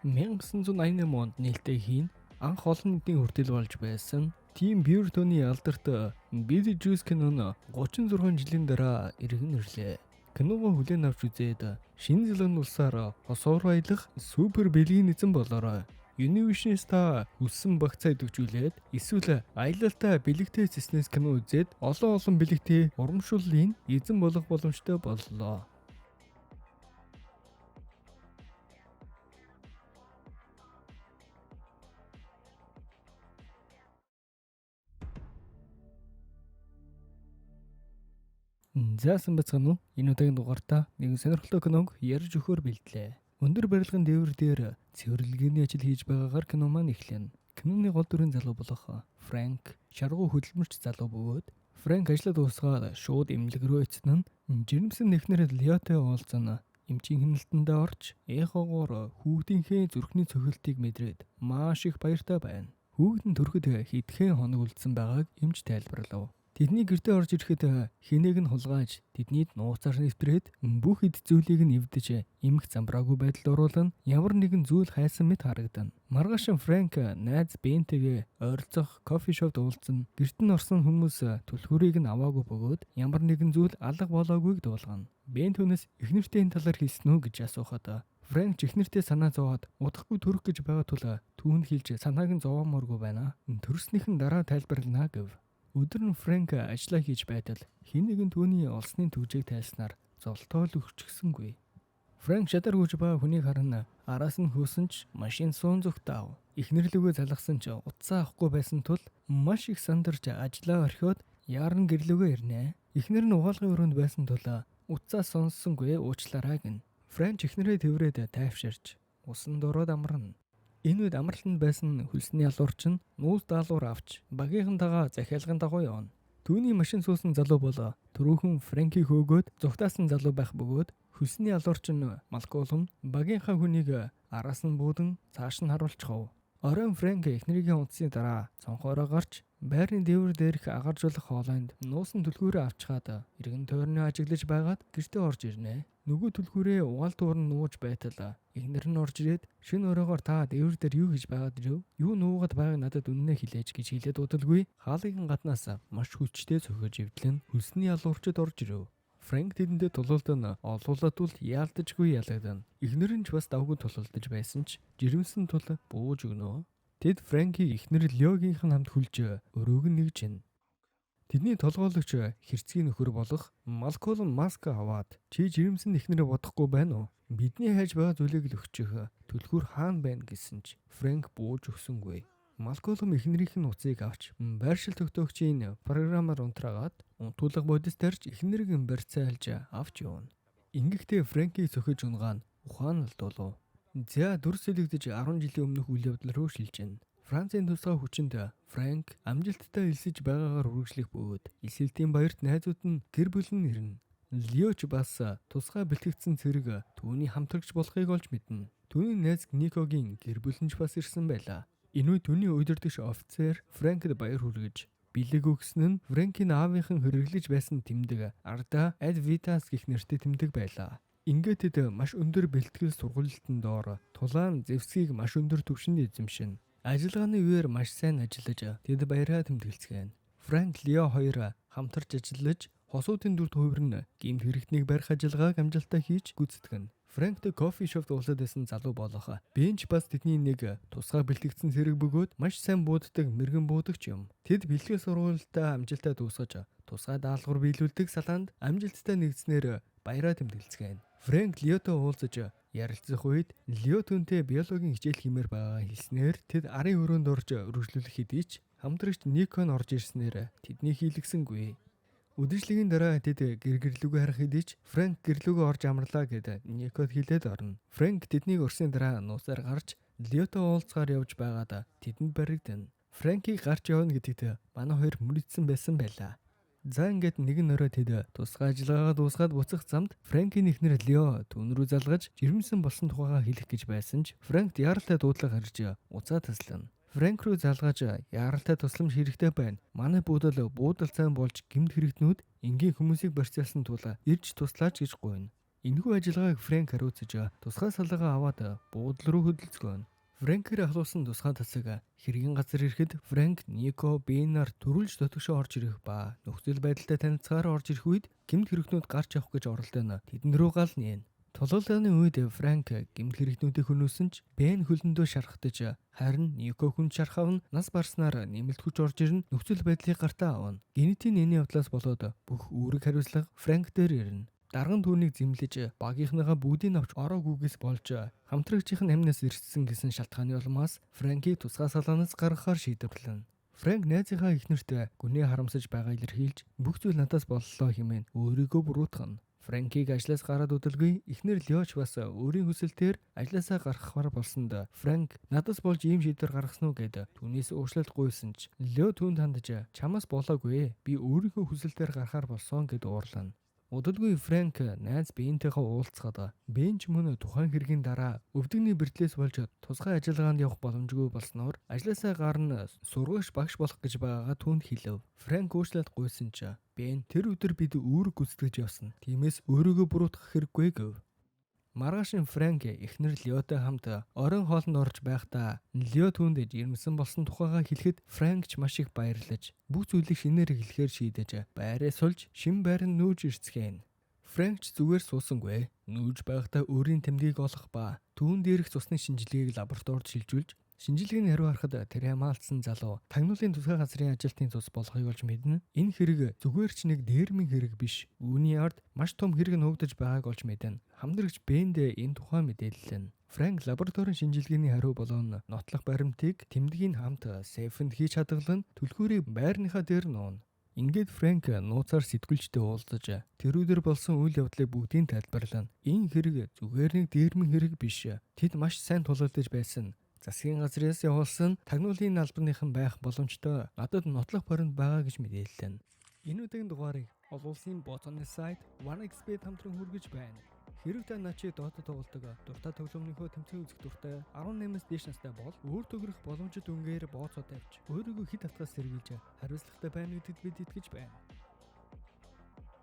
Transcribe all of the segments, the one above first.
1988 онд нээлттэй хийн анх олон нийтийн хүртэл болж байсан Тим Бёртоны алдарт Billy Juice кино 36 жилийн дараа иргэн ирлээ. Киногоо хүлээн авч үзээд шинэ зеланд улсаар хосоор аялах супер бэлгинизм болороо Univision-ста хүссэн багцаа идэвхжүүлээд эсвэл аялалтаа бэлэгтэй цэснээс кино үзээд олон бэлэгтэй урамшууллын эзэн болох боломжтой боллоо. Заасан бацхан уу? Энэ удаагийн дугаартаа нэгэн сонирхолтой киног ярьж өгөхөөр бэлдлээ. Өндөр барилгын дээвэр дээр цэвэрлэгээний ажил хийж байгаагаар кино маань эхлэнэ. Киноны гол дүрийн залуу болох Фрэнк шаргуу хөдөлмөрч залуу бөгөөд Фрэнк ажлаа дуусгаад шууд эмнэлэг рүү эцнэн жирэмсэн эхнэр Лиотой уулзсан эмчийн хяналтандаа орж эхоогоор хүүхдийнхээ зүрхний цохилтыг мэдрээд маш их баяртай байна. Хүүхэд нь төрөхөд хэдхэн хоног үлдсэн байгааг эмч тайлбарлав. Тэдний гэртээ орж ирэхэд хинээг нь хулгайж тэднийд нууцаар нэвтрээд бүх эд зүйлийг нь эвдэж эмх замбраагүй байдалд оруулан ямар нэгэн зүйл хайсан мэт харагдана. Маргааш Фрэнк найз Бентэйгээ ойролцох кофе шопд уулзсан. Гэрт нь орсон хүмүүс түлхүүрийг нь аваагүй бөгөөд ямар нэгэн зүйл алга болоогүйг дуулгана. Бент түүнээс эхнэртэй энэ талаар хэлсэн үү гэж асуухад Фрэнк эхнэртэй санаа зовоод удахгүй төрөх гэж байгаа тул түүнд хэлж санааг нь зовоомооргүй байна. Төрснийхэн дараа тайлбарлана гэв. Өдөр нь Фрэнк ажиллаа хийж байтал хэн нэгэн түүний олсны түгжийг тайлснаар золтоол өгчихсэнгүй. Фрэнк шадар гүйж байгаа хүнийг харна араас нь хөөсөн ч машин суун зүгтав. Эхнэрлүгөө залгасан ч утсаа авахгүй байсан тул маш их сандарч ажиллаа орхиод яаран гэрлүгөө ирнэ. Эхнэр нь угаалгын өрөөнд байсан тул утсаа сонссонгүй уучлаарай гин. Фрэнк эхнэрээ тэврээд тайвширч усан дороод амарна. Энэ үед амралтанд байсан хөлсний алуурч нь нүүс даалуур авч багийнхантайгаа захиалгын дагуу явна. Түүний машин суусан залуу бол түрүүхэн Фрэнкийг хөөгөөд зүгтаасан залуу байх бөгөөд хөлсний алуурч нь Малколм багийнхаа хүнийг араас нь буудан цааш нь харуулчихав. Оройн Фрэнк эхнэрийн унтсны дараа цонхоороо гарч байрны дээвэр дээрх агаржуулах хоолойнд нуусан түлхүүрээ авчгаад иргэн тойрны ажиглаж байгаад гэртээ орж ирнэ. Нөгөө түлхүүрээ угаал дуур нь нууж байтал эхнэр нь орж ирээд шин өрөөгөр та дээвэр дээр юу хийж байгаад ирв? Юу нуугаад байгааг надад үнэнээ хэлээч гэж хэлээд удалгүй хаалгын гаднаас маш хүчтэй цохиж ивдлэн хөлсний алуурчид орж ирв. Фрэнк тэдэндээ тулуулдан олуулаад бол яалтажгүй ялагдана. Эхнэр нь ч бас давгүй тулуулдаж байсан ч жирэмсэн тул бууж өгнө. Тэд Фрэнкийг эхнэр Лиогийнх нь хамт хүлж өрөөг нь нэгж гин. Тэдний толгойлогч хэрцгий нөхөр болох Малколм маск аваад чи жирэмсэн эхнэрээ бодохгүй байна уу? Бидний хайж байгаа зүйлийг л өгчих. Түлхүүр хаана байна гэсэн ч Фрэнк бууж өгсөнгүй. Малколм эхнэрийнх нь уцыг авч байршил тогтоогчийн програмаар унтраагаад унтуулга бодис тарьж эхнэрийг барьцаалж авч явна. Ингэхдээ Фрэнкийг цохиж унгаан ухаан алдуулав. За дүр сүлэгдэж 10 жилийн өмнөх үйл явдал руу шилжинэ. Францын тусгай хүчинд Фрэнк амжилттай элсэж байгаагаар үргэлжлэх бөгөөд элсэлтийн баярт найзууд нь гэр бүл нь ирнэ. Лиоч бас тусгай бэлтгэгдсэн цэрэг түүний хамтрагч болохыг олж мэднэ. Түүний найз Никогийн гэр бүл нь ч бас ирсэн байлаа. Энэ үед түүний удирдагч офицер Фрэнкэд баяр хүргэж бэлэг өгсөн нь Фрэнкийн аавынхан хэрэглэж байсан тэмдэг Арда Ad Vitas гэх нэртэй тэмдэг байлаа. Ингээд тэд маш өндөр бэлтгэл сургалтын доор тулаан зэвсгийг маш өндөр түвшинд эзэмшин. Ажиллагааны үеэр маш сайн ажиллаж тэд баяраа тэмдэглэцгээв. Фрэнк Лио хоёр хамтарч ажиллаж хосуудын дүрд хувирна гэмт хэрэгтнийг барих ажиллагааг амжилттай хийж гүйцэтгэв. Фрэнктэй кофе шопд уулзаад байсан залуу болох Бенч бас тэдний нэг тусгай бэлтгэгдсэн цэрэг бөгөөд маш сайн бууддаг мэрэгэн буудагч юм. Тэд бэлтгэл сургалтаа амжилттай дуусгаж тусгай даалгавар биелүүлдэг салаанд амжилттай нэгдснээр баяраа тэмдэглэцгээв. Фрэнк Лиотой уулзаж ярилцах үед Лио түүнтэй биологийн хичээл хиймээр байгаа хэлснээр тэд арын өрөөнд орж үргэлжлүүлэх хэдий ч хамтрагч Никон орж ирснээр тэдний хийлгсэнгүй. Үдэшлэгийн дараа тэд гэрлүгэ харах хэдий ч Фрэнк гэрлүгэ орж амрлаа гэд Никод хэлээд орно. Фрэнк тэднийг өрсөний дараа нуусаар гарч Лиотой уулзгаар явж байгаад тэдэнд баригдана. Фрэнкийг гарч явна гэдэгт манай хоёр мөрөдсөн байсан байлаа. За ингээд нэгэн орой тэд тусгай ажиллагаагаа дуусгаад буцах замд Фрэнкийн эхнэр Лио түүн рүү залгаж жирэмсэн болсон тухайгаа хэлэх гэж байсан ч Фрэнкт яаралтай дуудлага харж уцаа таслана. Фрэнк рүү залгаж яаралтай тусламж хэрэгтэй байна. Манай буудал сайн болж гэмт хэрэгтнүүд энгийн хүмүүсийг барьцаалсан тул ирж туслаач гэж гуйна. Энэхүү ажиллагааг Фрэнк хариуцаж тусгай салгаа аваад буудлын руу хөдөлцгөөнө. Фрэнкээр ахлуулсан тусгай тасаг хэргийн газар ирэхэд Фрэнк Нико Бэйнаар төрүүлж дотгошоо орж ирэх ба нөхцөл байдалтай танилцахаар орж ирэх үед гэмт хэрэгтнүүд гарч явах гэж оролдоно. Тэдэн рүү гал нээн. Тулгааны үед Фрэнк гэмт хэрэгтнүүдийг хөнөөсөн ч Бэн хөлөндөө шархтаж харин Нико хүн шархав нь нас барснаар нэмэлт хүч орж ирнэ нөхцөл байдлыг гартаа авна. Генетийн нэний явдлаас болоод бүх үүрэг хариуцлага Фрэнк дээр ирнэ. Дарган түүнийг зэмлэж багийнхныгаа бүгдийг авч ороогүйгээс болж хамтрагчийн амнаас ирсэн гэсэн шалтгааны улмаас Фрэнкийг тусгай салгаанаас гаргахаар шийдвэрлэнэ. Фрэнк найзынхаа эхнэрт гүнээ харамсаж байгаа илэрхийлж бүх зүйл надаас боллоо хэмээн өөрийгөө буруутгана. Фрэнкийг ажлаас гараад удалгүй эхнэр Лёч бас өөрийн хүсэлтээр ажлаасаа гаргахаар болсонд Фрэнк надаас болж ийм шийдвэр гаргасан уу гэд түүнээс уушлалт гуйсан ч Лё түүнд хандаж чамаас болоогүй би өөрийнхөө хүсэлтээр гарахаар болсон гэд уурлана. Удалгүй Фрэнк найз Бэнтэйгээ уулзгаад Бэн ч мөн тухайн хэргийн дараа өвдөгний бэртлээс болж тусгай ажиллагаанд явах боломжгүй болсноор ажлаасаа гарна сургагч багш болох гэж байгаагаа түүнд хэлв. Фрэнк уучлалт гуйсан ч Бэн тэр өдөр бид үүрэг гүйцэтгэж явсан. Тиймээс өөрийгөө буруутгах хэрэггүй гэв. Маргааш Фрэнк эхнэр Лётой хамт оройн хоолнд орж байхдаа Лё түүнд жирэмсэн болсон тухайгаа хэлэхэд Фрэнк ч маш их баярлаж бүх зүйлийг шинээр эхлэхээр шийдэж байраа сулж шин байранд нүүж ирцгээв. Фрэнк ч зүгээр суусангүй. Нүүж байхдаа өөрийн тэмдгийг олох ба түүн дээрх цусны шинжилгээг лабораторид шилжүүлж шинжилгээний хариу харахад тэр хамаалцсан залуу тагнуулын тусгай газрын ажилтны цус болохыг олж мэднэ. Энэ хэрэг зүгээр ч нэг дээрмийн хэрэг биш. Үүний ард маш том хэрэг нуугдаж байгааг олж мэднэ. Хамдрагч Бэнд энэ тухай мэдээллэн. Фрэнк лабораторийн шинжилгээний хариу болон нотлох баримтыг тэмдгийн хамт сейфэнд хийж хадгалан түлхүүрийг байрныхаа дээр нууна. Ингээд Фрэнк нууцаар сэтгүүлчтэй уулзаж тэр өдөр болсон үйл явдлыг бүгдийг тайлбарлана. Энэ хэрэг зүгээр нэг дээрмийн хэрэг биш. Тэд маш сайн тулгдаж байсан. Засгийн газраас явуулсан тагнуулын албаныхан байх боломжтой надад нотлох баримт байгаа гэж мэдээллээ. Энэ удаагийн дугаарыг олон улсын ботоны сайт OneXBet хамтран хүргэж байна. Хэрэг та начи дотод тоглодог дуртай тоглоомынхоо тэмцээн үзэх дуртай 18-аас дээш настай бол өөр төгрөх боломжит үнгээр бооцоо тавьж өөрийгөө хэд автгаас сэргийлж хариуцлагатай байна гэдэгт бид итгэж байна.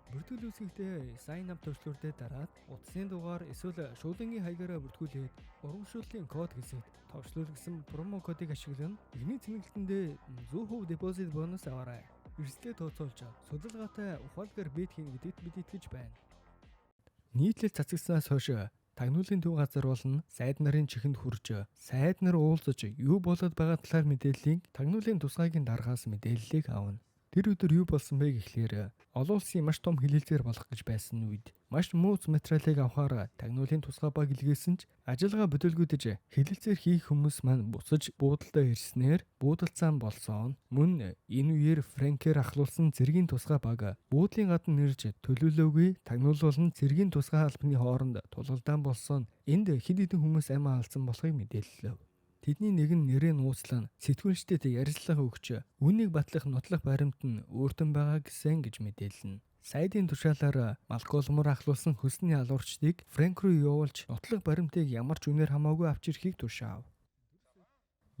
Бүртгэл үүсгэхдээ sign up төвчлөрдөө дараад утасны дугаар эсвэл шуулдангийн хаягаараа бүртгүүлээд урамшууллын код хэсэгт товчлуулсан промо кодыг ашиглан эхний цэнэглэлтэндээ 100% депозит бонус аваарай. Эрсдэлээ тооцоолж судалгаатай ухаалгаар бет хийн гэдэгт бид итгэж байна. Нийтлэл цацагснаас хойш тагнуулын төв газар болон сайд нарын чихэнд хурж сайд нар уулзаж юу болоод байгаа талаар мэдээллийг тагнуулын тусгайгийн даргаас мэдээллийг авна. Тэр өдөр юу болсон бэ гэхлээр олон улсын маш том хилэлцээр болох гэж байсан үед маш мууц материалыг авахаар тагнуулын тусгай баг илгээсэн ч ажиллагаа бодолгүйдэж хилэлцээр хийх хүмүүс маань буцаж буудалдаа ирснээр буудалцаан болсон. Мөн энэ үеэр Фрэнкээр ахлуулсан цэргийн тусгай баг буудлын гадна нэрж төлөвлөөгүй тагнуулуулан цэргийн тусгай албаны хооронд тулгалдаан болсон. Энд хэд хэдэн хүмүүс амиа алдсан болохыг мэдээллээ. Тэдний нэг нь нэрээ нууцлан сэтгүүлчдэд ярилцлага өгч үүнийг батлах нотлох баримт нь өөртөө байгаа гэсэн гэж мэдээлнэ. Сайдын тушаалаар Малколмор ахлуулсан хөлсний алуурчдыг Фрэнк руу явуулж нотлох баримтыг ямар ч үнээр хамаагүй авч ирэхийг тушаав.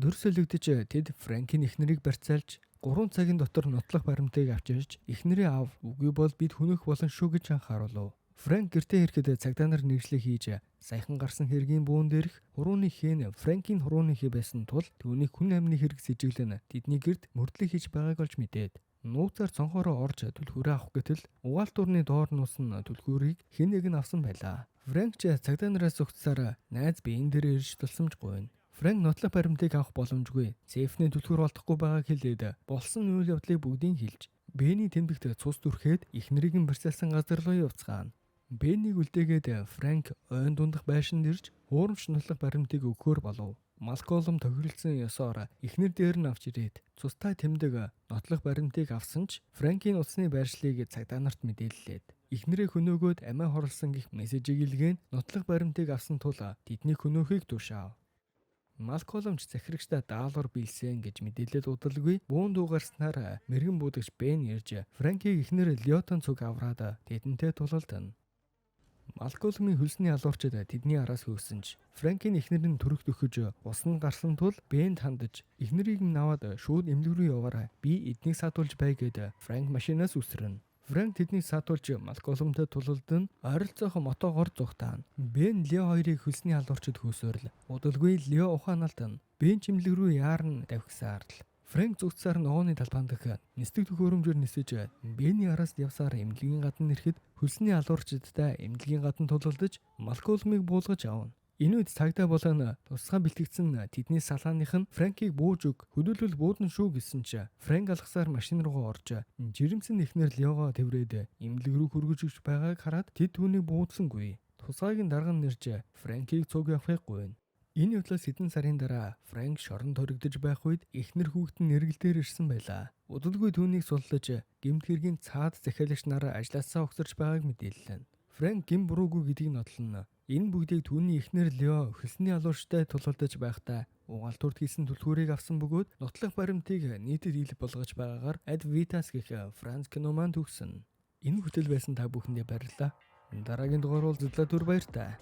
Дөрсөлөгдөж тэд Фрэнкийн эхнэрийг барьцаалж 3 цагийн дотор нотлох баримтыг авчирч эхнэрээ ав. Үгүй бол бид хөнөх болно шүү гэж анхааруулв. Фрэнк гэртээ ирэхэд цагдаа нар нэршлиг хийж саяхан гарсан хэргийн буун дээрх хурууны хэн Фрэнкийн хурууны хэ байсан тул түүнийг хүн амны хэрэг сэжиглэн тэдний гэрт мөрдлөг хийж байгааг олж мэдээд нууцаар цонхороо орж түлхүүрээ авах гэтэл угаалтуурны доор нуусан түлхүүрийг хэн нэг нь авсан байлаа. Фрэнк ч цагдаа нараас зогцсоор найз биеийн дээр ирж тулсамж гуйна. Фрэнк нотлох баримтыг авах боломжгүй. Сейфний түлхүүр олдохгүй байгааг хэлээд болсон үйл явдлыг бүгдийг хэлж Бэний тэмдэгт цус дүрхээд эхнэрийг нь барьцаалсан газар руу явцгаана. Бэнийг үлдээгээд Фрэнк ойн дундах байшинд ирж хуурамч нотлох баримтыг өгөхөөр болов. Малколм тохиролцсон ёсоор эхнэр дээр нь авч ирээд цустай тэмдэг нотлох баримтыг авсан ч Фрэнкийн утасны байршлыг цагдаа нарт мэдээллээд эхнэрээ хөнөөгөөд амиа хорлсон гэх мессежийг илгээн нотлох баримтыг авсан тул тэдний хөнөөхийг тушаав. Малколмч захирагчдаа даалгавар биелсэн гэж мэдээлэл удалгүй буун дуугарснаар мэрэгэн будагч Бэн ирж Фрэнкийг эхнэр Лётон цуг авраад тэдэнтэй тулалдана. Малколмын хөлсний алуурчид тэдний араас хөөсөн ч Фрэнкийн эхнэр нь төрөх дөхөж усан гарсан тул Бэнд хандаж эхнэрийг нь аваад шууд эмнэлэг рүү яваарай. Би эднийг садуулж бай гэд Фрэнк машинаас үсрэнэ. Франк тэднийг саатуулж Малколмтой тулалдан ойролцоох мотогоор зугтаана. Бен Лео хоёрыг хөлсний халуурчид хөөсөөрл. Удалгүй Лео ухааналт нь Бен чимлэг рүү яарн давхисаар л. Франк зүгтсаар ногооны талбаан дэх нисдэг төхөөрөмжөөр нисэж Бений араас явсаар эмнэлгийн гадна ирэхэд хөлсний халуурчидтай эмнэлгийн гадна тулалдаж Малколмыг буулгаж авна. Энэ үед цагдаа болон тусгай бэлтгэгдсэн тэдний салааных нь Франкийг бууж өг хөдөлгөл буудан шүү гэсэн чи Франк алгасаар машин руугаа орж жирэмсэн эхнэр Леого тэврээд эмнэлэг рүү хөргөж өгч байгааг хараад тэд түүнийг буудлангүй. Тусгайг нь дарган нэрж Франкийг цуг явахыг гуйна. Энэ явдлаас хэдэн сарын дараа Франк шоронд хоригдож байх үед эхнэр хүүхэд нь нэргэлдээр ирсэн байлаа. Удалгүй түүнийг суллаж гэмт хэргийн цаад захиалагч нараа ажлаасаа огцорч байгааг мэдээллээ. Франк гин буруугүй гэдгийг нотлоно. Энэ бүгдийг түүний эхнэр Лео хөлсний алуурчтай тулалдаж байхдаа угаалтурд хийсэн түлхүүрийг авсан бөгөөд нотлох баримтыг нийтэд ил болгож байгаагаар Ad Vitas гэх Франц кино маань төгсөн. Энэ бүтээл байсан та бүхэндээ баярлалаа. Дараагийн дугаар уулзлаа түр баяр та.